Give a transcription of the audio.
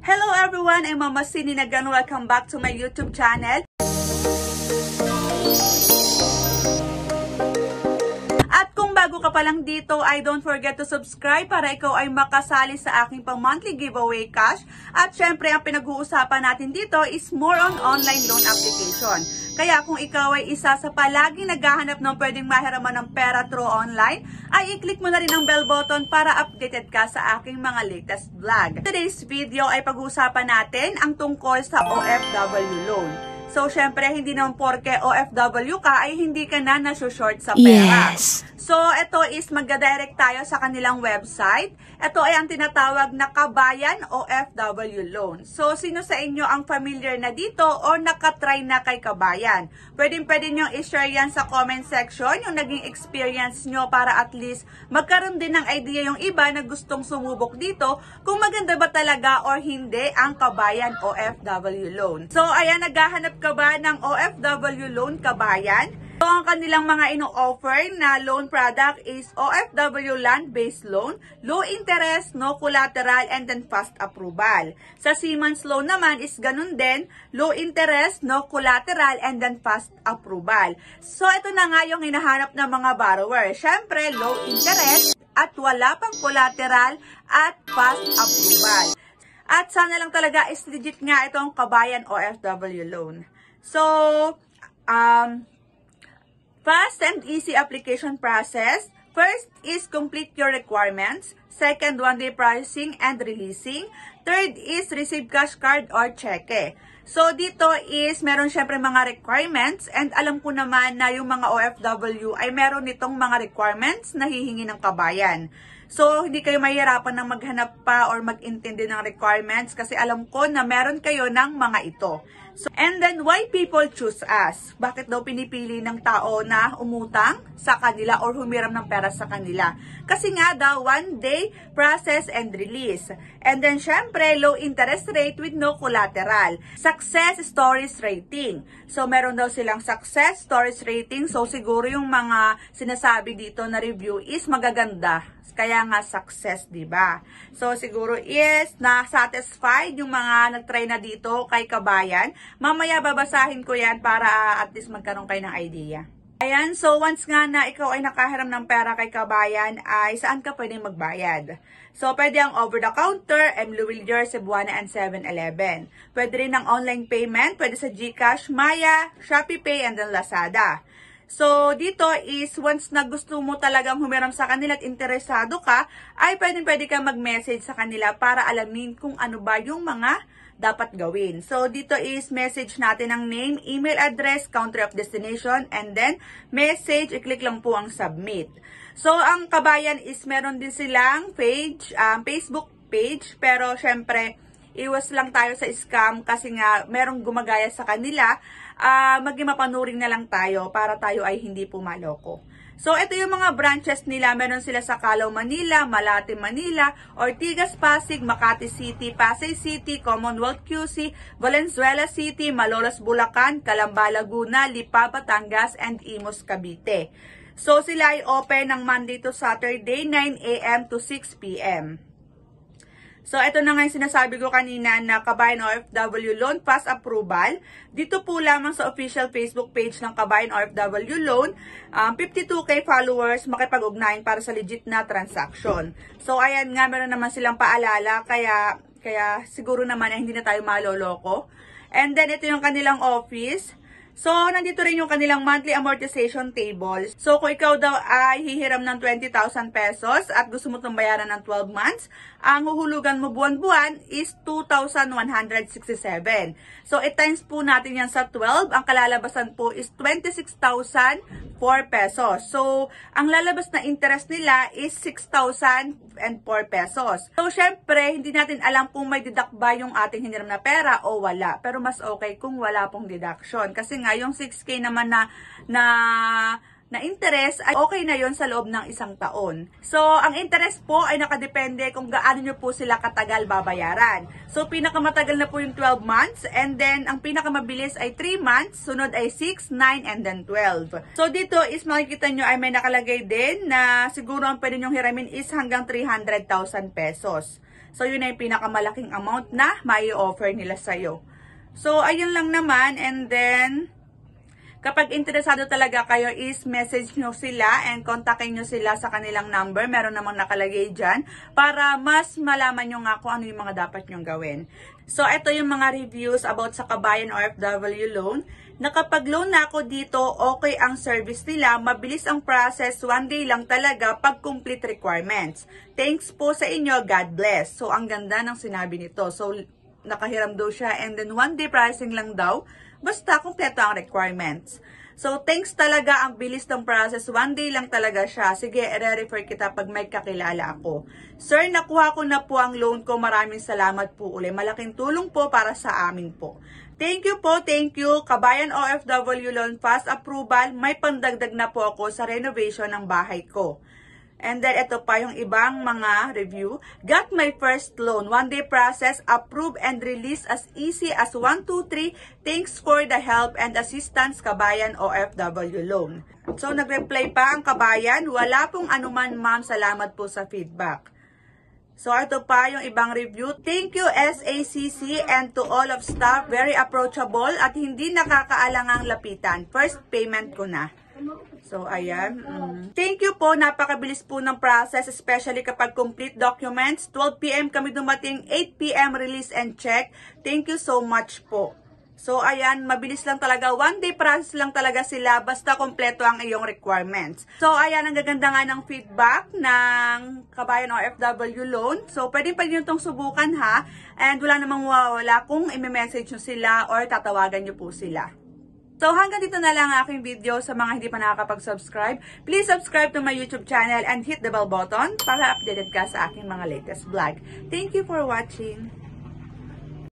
Hello everyone, I'm Mama Sininagan. Welcome back to my YouTube channel. At kung bago ka pa lang dito, ay don't forget to subscribe para ikaw ay makasali sa aking pang-monthly giveaway cash. At syempre, ang pinag-uusapan natin dito is more on online loan application. Kaya kung ikaw ay isa sa palaging naghahanap ng pwedeng mahiraman ng pera through online, ay i-click mo na rin ang bell button para updated ka sa aking mga latest vlog. Today's video ay pag-uusapan natin ang tungkol sa OFW loan. So, syempre, hindi naman porke OFW ka ay hindi ka na nasushort sa pera. Yes. So, ito is magda-direct tayo sa kanilang website. Ito ay ang tinatawag na Kabayan OFW Loan. So, sino sa inyo ang familiar na dito o nakatry na kay Kabayan? Pwede nyo i-share yan sa comment section, yung naging experience nyo para at least magkaroon din ng idea yung iba na gustong sumubok dito kung maganda ba talaga or hindi ang Kabayan OFW Loan. So, ayan, naghahanap ka ba ng OFW Loan Kabayan? So, ang kanilang mga ino-offer na loan product is OFW land-based loan, low interest, no collateral, and then fast approval. Sa Siemens loan naman is ganun din, low interest, no collateral, and then fast approval. So, ito na nga yung hinahanap ng mga borrower. Syempre, low interest at wala pang collateral at fast approval. At sana lang talaga is legit nga itong Kabayan OFW loan. So, fast and easy application process. First is complete your requirements. Second, one-day processing and releasing. Third is receive cash card or cheque. So, dito is meron syempre mga requirements and alam ko naman na yung mga OFW ay meron nitong mga requirements na hihingi ng Kabayan. So, hindi kayo mahihirapan ng maghanap pa or mag-intindi ng requirements kasi alam ko na meron kayo ng mga ito. So, and then, why people choose us? Bakit daw pinipili ng tao na umutang sa kanila or humiram ng pera sa kanila? Kasi nga daw, one day, process and release. And then, syempre, low interest rate with no collateral. Success stories rating. So, meron daw silang success stories rating. So, siguro yung mga sinasabi dito na review is magaganda. Kaya nga success, diba? So, siguro is na-satisfied yung mga nag-try na dito kay Kabayan. Mamaya babasahin ko yan para at least magkaroon kayo ng idea. Ayan, so once nga na ikaw ay nakahiram ng pera kay Kabayan, ay saan ka pwedeng magbayad? So, pwede ang over-the-counter, M. Luwillier, Cebuana, and 7-Eleven. Pwede rin ang online payment, pwede sa GCash, Maya, Shopee Pay, and then Lazada. So, dito is, once na gusto mo talagang humiram sa kanila at interesado ka, ay pwede ka mag-message sa kanila para alamin kung ano ba yung mga dapat gawin. So, dito is message natin ang name, email address, country of destination, and then message, i-click lang po ang submit. So, ang Kabayan is meron din silang page, Facebook page, pero syempre, iwas lang tayo sa scam kasi nga merong gumagaya sa kanila. Maging mapanuring na lang tayo para tayo ay hindi pumaloko. So, ito yung mga branches nila. Meron sila sa Calao, Manila, Malate, Manila, Ortigas, Pasig, Makati City, Pasay City, Commonwealth QC, Valenzuela City, Malolos, Bulacan, Calamba, Laguna, Lipa, Batangas, and Imus, Cavite. So, sila ay open ng Monday to Saturday, 9 AM to 6 PM. So, ito na nga yung sinasabi ko kanina na Kabayan OFW Loan Fast Approval. Dito po lamang sa official Facebook page ng Kabayan OFW Loan, 52K followers makipag-ugnayan para sa legit na transaction. So, ayan nga, meron naman silang paalala, kaya siguro naman ay hindi na tayo maloloko. And then, ito yung kanilang office. So, nandito rin yung kanilang monthly amortization table. So, kung ikaw daw ay hihiram ng 20,000 pesos at gusto mo itong bayaran ng 12 months, ang huhulugan mo buwan-buwan is 2,167. So, i-times po natin yan sa 12. Ang kalalabasan po is 26,004 pesos. So, ang lalabas na interest nila is 6,004 pesos. So, syempre, hindi natin alam kung may deduct ba yung ating hiniram na pera o wala. Pero mas okay kung wala pong deduction. Kasi nga, yung 6K naman na interest ay okay na yon sa loob ng isang taon. So, ang interest po ay nakadepende kung gaano nyo po sila katagal babayaran. So, pinakamatagal na po yung 12 months and then ang pinakamabilis ay 3 months, sunod ay 6, 9, and then 12. So, dito is makikita nyo ay may nakalagay din na siguro ang pwede nyong hiramin is hanggang 300,000 pesos. So, yun na yung pinakamalaking amount na may offer nila sa'yo. So, ayun lang naman. And then, kapag interesado talaga kayo is message nyo sila and kontakin nyo sila sa kanilang number. Meron namang nakalagay dyan para mas malaman nyo nga kung ano yung mga dapat nyong gawin. So, ito yung mga reviews about sa Kabayan OFW loan. Nakapag-loan na ako dito, okay ang service nila. Mabilis ang process, 1 day lang talaga pag complete requirements. Thanks po sa inyo, God bless. So, ang ganda ng sinabi nito. So, nakahiram daw siya and then 1 day pricing lang daw. Basta, kumpleto ang requirements. So, thanks talaga. Ang bilis ng process. 1 day lang talaga siya. Sige, i-refer kita pag may kakilala ako. Sir, nakuha ko na po ang loan ko. Maraming salamat po uli. Malaking tulong po para sa amin po. Thank you po, thank you. Kabayan OFW Loan Fast Approval. May pandagdag na po ako sa renovation ng bahay ko. And then, ito pa yung ibang mga review. Got my first loan. 1 day process, approve and release as easy as 1, 2, 3. Thanks for the help and assistance, Kabayan OFW Loan. So, nag-reply pa ang Kabayan. Wala pong anuman, ma'am. Salamat po sa feedback. So, ito pa yung ibang review. Thank you, SACC, and to all of staff. Very approachable at hindi nakakaalangang lapitan. First payment ko na. So, ayan. Thank you po. Napakabilis po ng process, especially kapag complete documents. 12 PM kami dumating, 8 PM release and check. Thank you so much po. So, ayan, mabilis lang talaga. 1 day process lang talaga sila, basta kompleto ang iyong requirements. So, ayan, ang gaganda nga ng feedback ng Kabayan OFW Loan. So, pwede nyo itong subukan ha. And wala namang mawawala kung i-message nyo sila or tatawagan nyo po sila. So, hanggang dito na lang ang aking video. Sa mga hindi pa nakakapag-subscribe, please subscribe to my YouTube channel and hit the bell button para updated ka sa aking mga latest vlog. Thank you for watching!